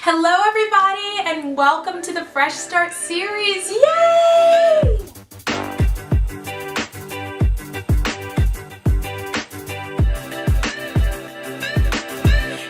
Hello everybody and welcome to the Fresh Start series. Yay!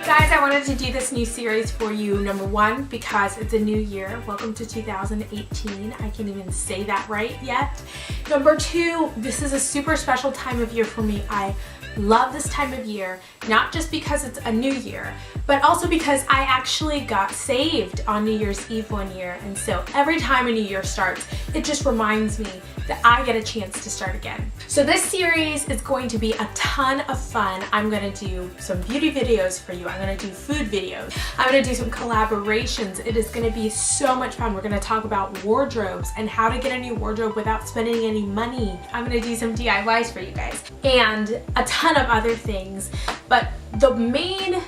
Guys, I wanted to do this new series for you. Number one, because it's a new year. Welcome to 2018. I can't even say that right yet. Number two, this is a super special time of year for me. I love this time of year, not just because it's a new year, but also because I actually got saved on New Year's Eve one year. And so every time a new year starts, it just reminds me that I get a chance to start again. So this series is going to be a ton of fun. I'm gonna do some beauty videos for you. I'm gonna do food videos. I'm gonna do some collaborations. It is gonna be so much fun. We're gonna talk about wardrobes and how to get a new wardrobe without spending any money. I'm gonna do some DIYs for you guys and a ton of other things. But the main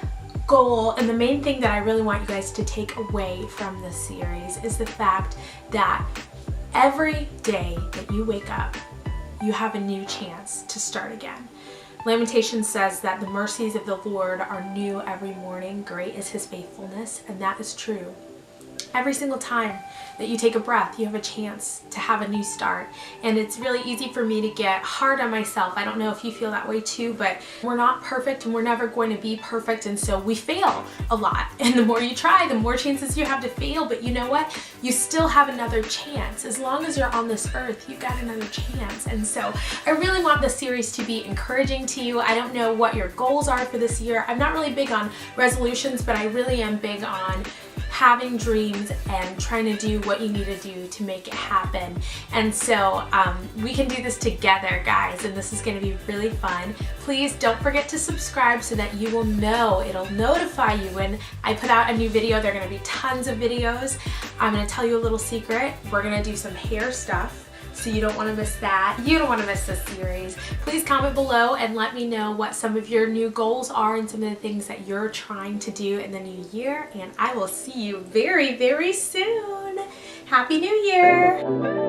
goal and the main thing that I really want you guys to take away from this series is the fact that every day that you wake up, you have a new chance to start again. Lamentations says that the mercies of the Lord are new every morning. Great is his faithfulness, and that is true. Every single time that you take a breath, you have a chance to have a new start. And it's really easy for me to get hard on myself. I don't know if you feel that way too, but we're not perfect and we're never going to be perfect. And so we fail a lot. And the more you try, the more chances you have to fail. But you know what? You still have another chance. As long as you're on this earth, you've got another chance. And so I really want this series to be encouraging to you. I don't know what your goals are for this year. I'm not really big on resolutions, but I really am big on having dreams and trying to do what you need to do to make it happen. And so we can do this together, guys, and this is going to be really fun. Please don't forget to subscribe so that you will know. It'll notify you when I put out a new video. There are going to be tons of videos. I'm going to tell you a little secret. We're going to do some hair stuff, so you don't want to miss that. You don't want to miss this series. Please comment below and let me know what some of your new goals are and some of the things that you're trying to do in the new year. And I will see you very, very soon. Happy New Year!